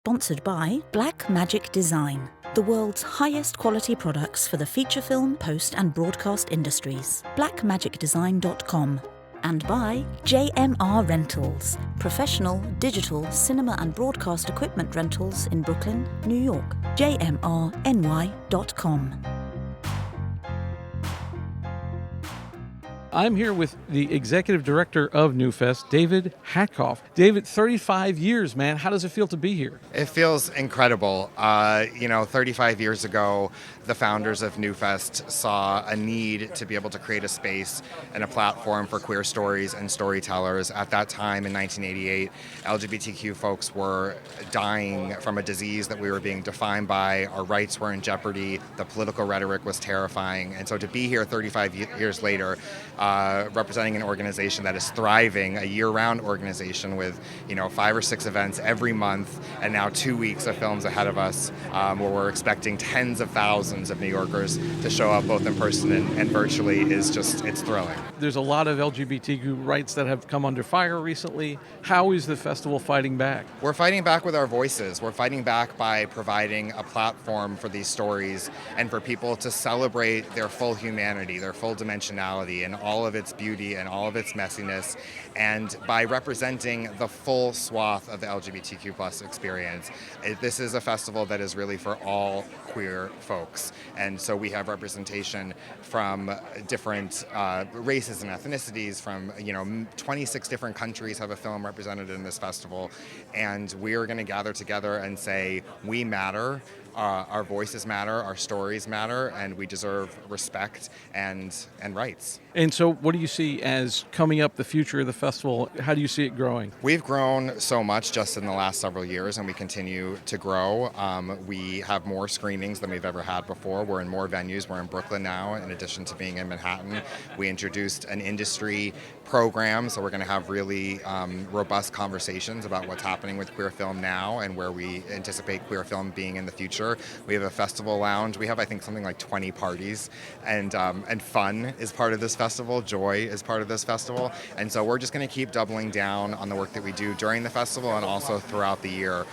Sponsored by Black Magic Design, the world's highest quality products for the feature film, post and broadcast industries. blackmagicdesign.com. And by JMR Rentals, professional, digital, cinema and broadcast equipment rentals in Brooklyn, New York. jmrny.com. I'm here with the executive director of NewFest, David Hatkoff. David, 35 years, man. How does it feel to be here? It feels incredible. 35 years ago, the founders of NewFest saw a need to be able to create a space and a platform for queer stories and storytellers. At that time, in 1988, LGBTQ folks were dying from a disease that we were being defined by. Our rights were in jeopardy. The political rhetoric was terrifying. And so to be here 35 years later, representing an organization that is thriving, a year-round organization with 5 or 6 events every month, and now 2 weeks of films ahead of us, where we're expecting tens of thousands of New Yorkers to show up both in person and virtually, it's thrilling. There's a lot of LGBTQ rights that have come under fire recently. How is the festival fighting back? We're fighting back with our voices. We're fighting back by providing a platform for these stories and for people to celebrate their full humanity, their full dimensionality, and all of its beauty and all of its messiness, and by representing the full swath of the LGBTQ plus experience. This is a festival that is really for all queer folks, and so we have representation from different races and ethnicities, from 26 different countries have a film represented in this festival, and we are going to gather together and say, we matter. Our voices matter, our stories matter, and we deserve respect and rights. And so what do you see as coming up the future of the festival? How do you see it growing? We've grown so much just in the last several years, and we continue to grow. We have more screenings than we've ever had before. We're in more venues. We're in Brooklyn now, in addition to being in Manhattan. We introduced an industry program, so we're going to have really robust conversations about what's happening with queer film now and where we anticipate queer film being in the future. We have a festival lounge. We have, I think, something like 20 parties, and fun is part of this festival. Joy is part of this festival, and so we're just going to keep doubling down on the work that we do during the festival and also throughout the year,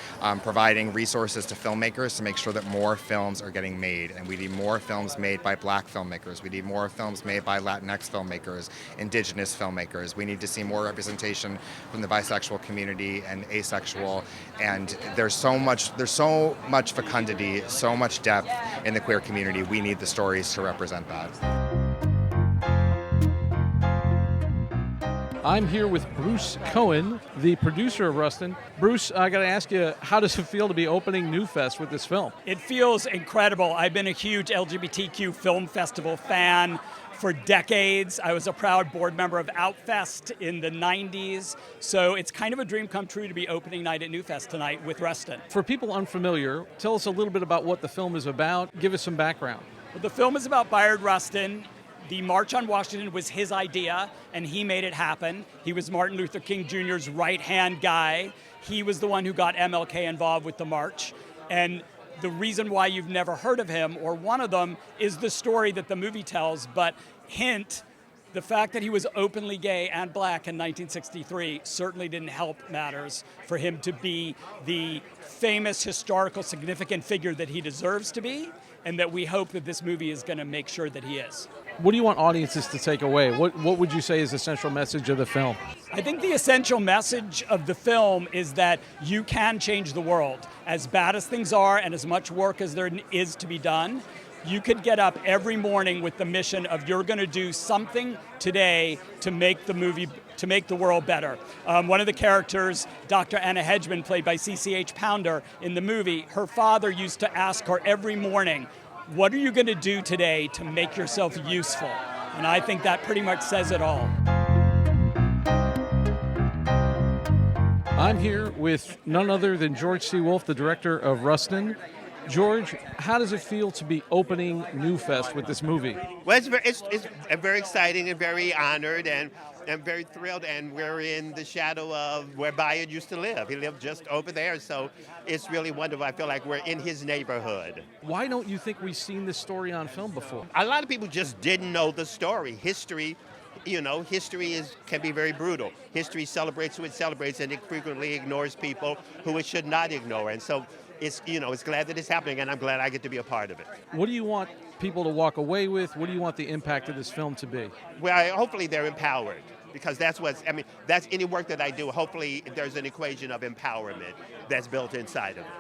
providing resources to filmmakers to make sure that more films are getting made, and we need more films made by Black filmmakers. We need more films made by Latinx filmmakers, Indigenous filmmakers. We need to see more representation from the bisexual community and asexual, and there's so much fecundity, so much depth in the queer community. We need the stories to represent that. I'm here with Bruce Cohen, the producer of Rustin. Bruce, I got to ask you, how does it feel to be opening NewFest with this film? It feels incredible. I've been a huge LGBTQ film festival fan for decades. I was a proud board member of Outfest in the 90s, so it's kind of a dream come true to be opening night at NewFest tonight with Rustin. For people unfamiliar, tell us a little bit about what the film is about. Give us some background. Well, the film is about Bayard Rustin. The March on Washington was his idea, and he made it happen. He was Martin Luther King Jr.'s right-hand guy. He was the one who got MLK involved with the march. And the reason why you've never heard of him, or one of them, is the story that the movie tells. But hint, the fact that he was openly gay and Black in 1963 certainly didn't help matters for him to be the famous, historical, significant figure that he deserves to be, and that we hope that this movie is going to make sure that he is. What do you want audiences to take away? What would you say is the central message of the film? I think the essential message of the film is that you can change the world. As bad as things are and as much work as there is to be done, you could get up every morning with the mission of you're going to do something today to make the world better. One of the characters, Dr. Anna Hedgeman, played by CCH Pounder in the movie, her father used to ask her every morning, what are you going to do today to make yourself useful? And I think that pretty much says it all. I'm here with none other than George C. Wolfe, the director of Rustin. George, how does it feel to be opening NewFest with this movie? Well, it's very exciting and very honored, and I'm very thrilled, and we're in the shadow of where Bayard used to live. He lived just over there, so it's really wonderful. I feel like we're in his neighborhood. Why don't you think we've seen this story on film before? A lot of people just didn't know the story. History history can be very brutal. History celebrates who it celebrates, and it frequently ignores people who it should not ignore. And so it's glad that it's happening, and I'm glad I get to be a part of it. What do you want people to walk away with? What do you want the impact of this film to be? Well, hopefully they're empowered, because that's any work that I do. Hopefully there's an equation of empowerment that's built inside of it.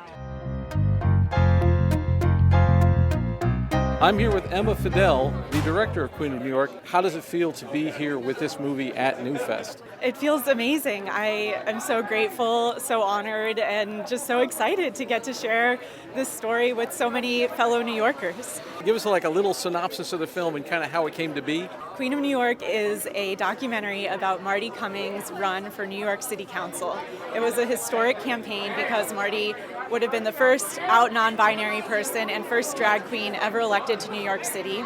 I'm here with Emma Fidel, the director of Queen of New York. How does it feel to be here with this movie at NewFest? It feels amazing. I am so grateful, so honored, and just so excited to get to share this story with so many fellow New Yorkers. Give us like a little synopsis of the film and kind of how it came to be. Queen of New York is a documentary about Marti Cummings' run for New York City Council. It was a historic campaign because Marti would have been the first out non-binary person and first drag queen ever elected to New York City.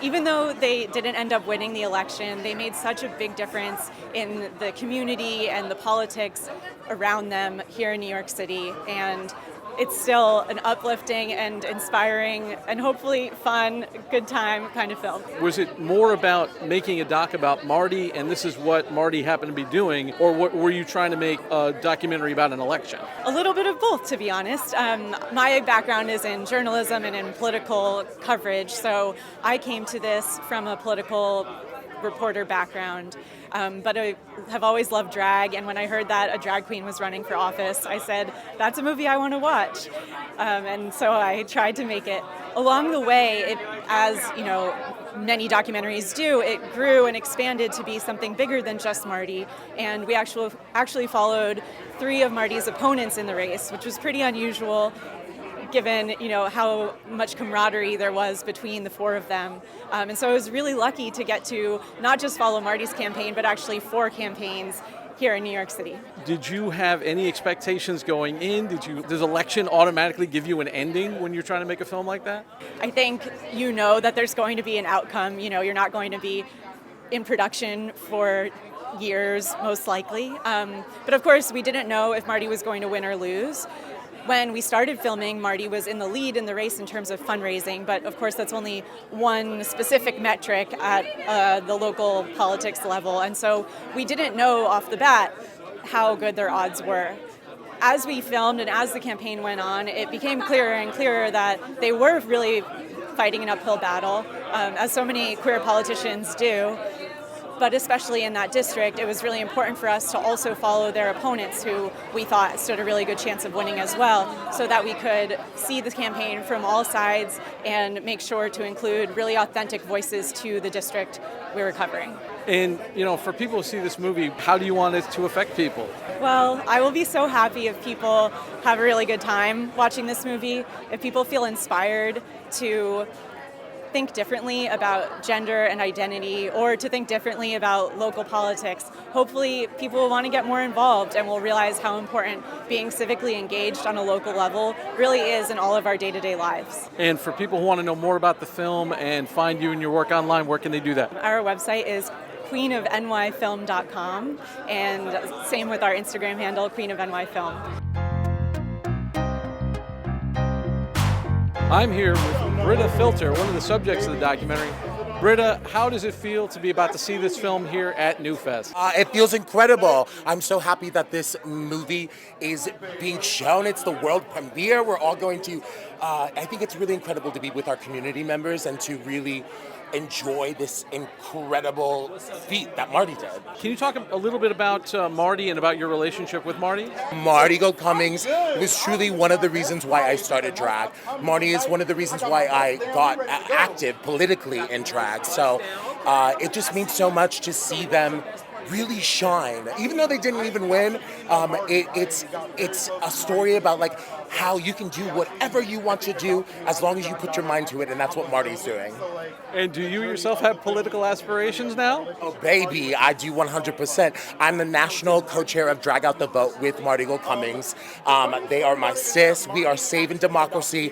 Even though they didn't end up winning the election, they made such a big difference in the community and the politics around them here in New York City. And it's still an uplifting and inspiring and hopefully fun, good time kind of film. Was it more about making a doc about Marti and this is what Marti happened to be doing, or were you trying to make a documentary about an election? A little bit of both, to be honest. My background is in journalism and in political coverage, so I came to this from a political reporter background. But I have always loved drag, and when I heard that a drag queen was running for office, I said, that's a movie I want to watch. And so I tried to make it. Along the way, as many documentaries do, it grew and expanded to be something bigger than just Marti, and we actually followed 3 of Marti's opponents in the race, which was pretty unusual, given how much camaraderie there was between the 4 of them. And so I was really lucky to get to not just follow Marti's campaign, but actually 4 campaigns here in New York City. Did you have any expectations going in? Does election automatically give you an ending when you're trying to make a film like that? I think that there's going to be an outcome. You're not going to be in production for years, most likely. But of course, we didn't know if Marti was going to win or lose. When we started filming, Marti was in the lead in the race in terms of fundraising, but of course that's only one specific metric at the local politics level, and so we didn't know off the bat how good their odds were. As we filmed and as the campaign went on, it became clearer and clearer that they were really fighting an uphill battle, as so many queer politicians do. But especially in that district, it was really important for us to also follow their opponents, who we thought stood a really good chance of winning as well, so that we could see the campaign from all sides and make sure to include really authentic voices to the district we were covering. And, for people who see this movie, how do you want it to affect people? Well, I will be so happy if people have a really good time watching this movie, if people feel inspired to think differently about gender and identity, or to think differently about local politics. Hopefully people will want to get more involved and will realize how important being civically engaged on a local level really is in all of our day-to-day lives. And for people who want to know more about the film and find you and your work online, where can they do that? Our website is queenofnyfilm.com, and same with our Instagram handle, queenofnyfilm. I'm here with Britta Filter, one of the subjects of the documentary. Britta, how does it feel to be about to see this film here at NewFest? It feels incredible. I'm so happy that this movie is being shown. It's the world premiere. We're all going to, I think it's really incredible to be with our community members and to really enjoy this incredible feat that Marti did. Can you talk a little bit about Marti and about your relationship with Marti? Marti Cummings was truly one of the reasons why I started drag. Marti is one of the reasons why I got active politically in drag. So it just means so much to see them really shine. Even though they didn't even win, it's a story about like how you can do whatever you want to do as long as you put your mind to it, and that's what Marti's doing. And do you yourself have political aspirations now? Oh, baby, I do 100%. I'm the national co-chair of Drag Out the Vote with Marti Cummings. They are my sis. We are saving democracy,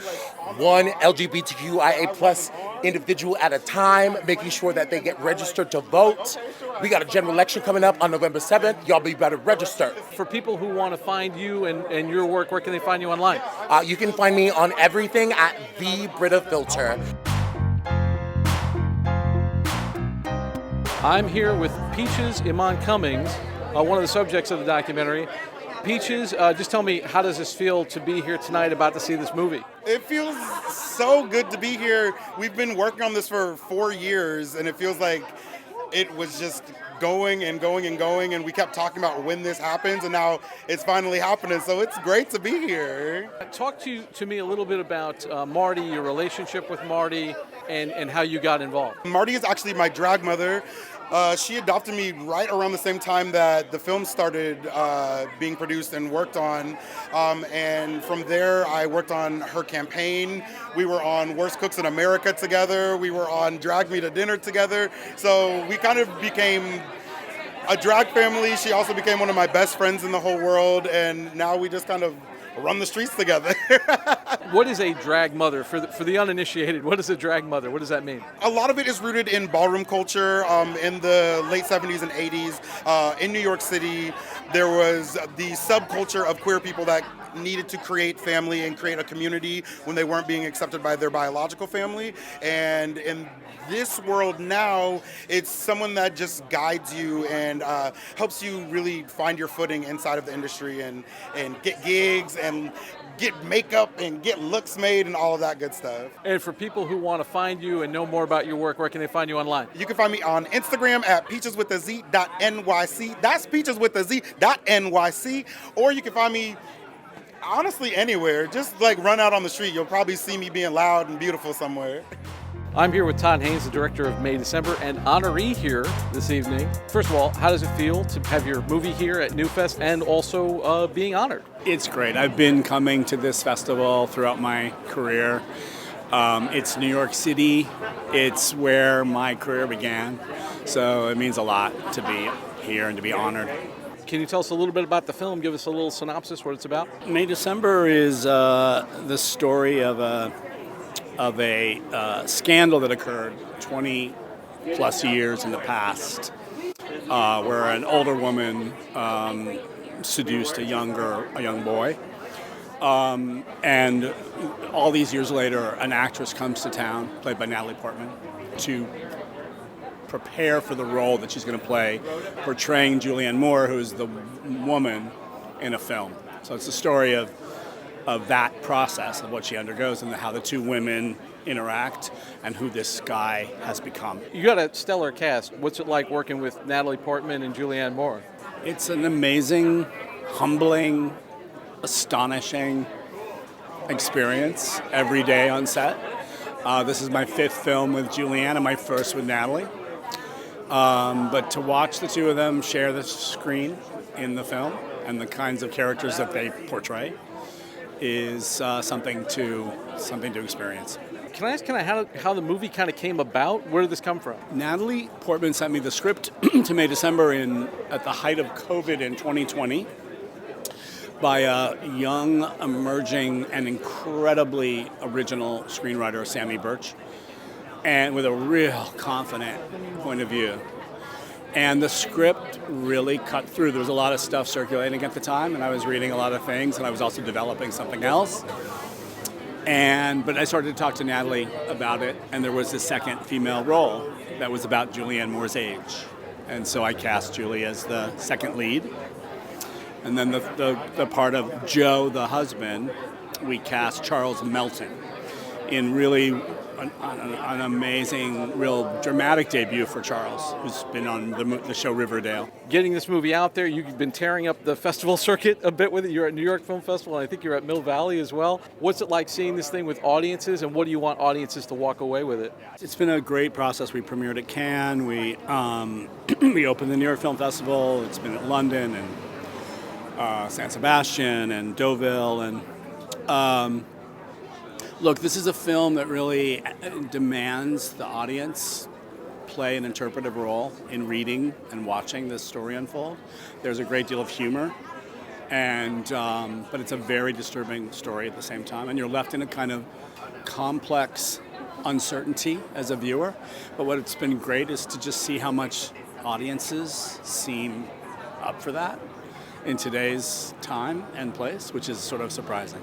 one LGBTQIA plus individual at a time, making sure that they get registered to vote. We got a general election coming up on November 7th. Y'all be better registered. For people who want to find you and your work, where can they find you online? You can find me on everything at the Britta Filter. I'm here with Peaches Iman Cummings, one of the subjects of the documentary. Peaches, just tell me, how does this feel to be here tonight about to see this movie? It feels so good to be here. We've been working on this for 4 years, and it feels like it was just going and going and going, and we kept talking about when this happens, and now it's finally happening, so it's great to be here. Talk to me a little bit about Marti, your relationship with Marti, and how you got involved. Marti is actually my drag mother. She adopted me right around the same time that the film started being produced and worked on. And from there, I worked on her campaign. We were on Worst Cooks in America together. We were on Drag Me to Dinner together. So we kind of became a drag family. She also became one of my best friends in the whole world. And now we just kind of run the streets together. What is a drag mother? For the uninitiated, what is a drag mother? What does that mean? A lot of it is rooted in ballroom culture. In the late 70s and 80s, in New York City, there was the subculture of queer people that needed to create family and create a community when they weren't being accepted by their biological family. And in this world now, it's someone that just guides you and helps you really find your footing inside of the industry and get gigs and get makeup and get looks made and all of that good stuff. And for people who want to find you and know more about your work, where can they find you online? You can find me on Instagram at peacheswithaz.nyc. That's peacheswithaz.nyc. Or you can find me honestly anywhere. Just like run out on the street. You'll probably see me being loud and beautiful somewhere. I'm here with Todd Haynes, the director of May December, and honoree here this evening. First of all, how does it feel to have your movie here at NewFest and also being honored? It's great. I've been coming to this festival throughout my career. It's New York City. It's where my career began. So it means a lot to be here and to be honored. Can you tell us a little bit about the film? Give us a little synopsis, what it's about. May December is the story of a scandal that occurred 20 plus years in the past, where an older woman seduced a young boy. And all these years later, an actress comes to town, played by Natalie Portman, to prepare for the role that she's going to play, portraying Julianne Moore, who is the woman in a film. So it's the story of that process, of what she undergoes and how the two women interact and who this guy has become. You got a stellar cast. What's it like working with Natalie Portman and Julianne Moore? It's an amazing, humbling, astonishing experience every day on set. This is my 5th film with Julianne and my 1st with Natalie. But to watch the two of them share the screen in the film and the kinds of characters that they portray is something to experience. Can I ask how the movie kind of came about? Where did this come from? Natalie Portman sent me the script to May December at the height of COVID in 2020 by a young, emerging, and incredibly original screenwriter, Sammy Birch, and with a real confident point of view. And the script really cut through. There was a lot of stuff circulating at the time, and I was reading a lot of things, and I was also developing something else. But I started to talk to Natalie about it, and there was a second female role that was about Julianne Moore's age. And so I cast Julie as the second lead. And then the part of Joe, the husband, we cast Charles Melton in really an amazing, real dramatic debut for Charles, who's been on the show Riverdale. Getting this movie out there, you've been tearing up the festival circuit a bit with it. You're at New York Film Festival, and I think you're at Mill Valley as well. What's it like seeing this thing with audiences, and what do you want audiences to walk away with it? It's been a great process. We premiered at Cannes. We we opened the New York Film Festival. It's been at London and San Sebastian and Deauville and. Look, this is a film that really demands the audience play an interpretive role in reading and watching this story unfold. There's a great deal of humor, but it's a very disturbing story at the same time, and you're left in a kind of complex uncertainty as a viewer. But what's been great is to just see how much audiences seem up for that in today's time and place, which is sort of surprising.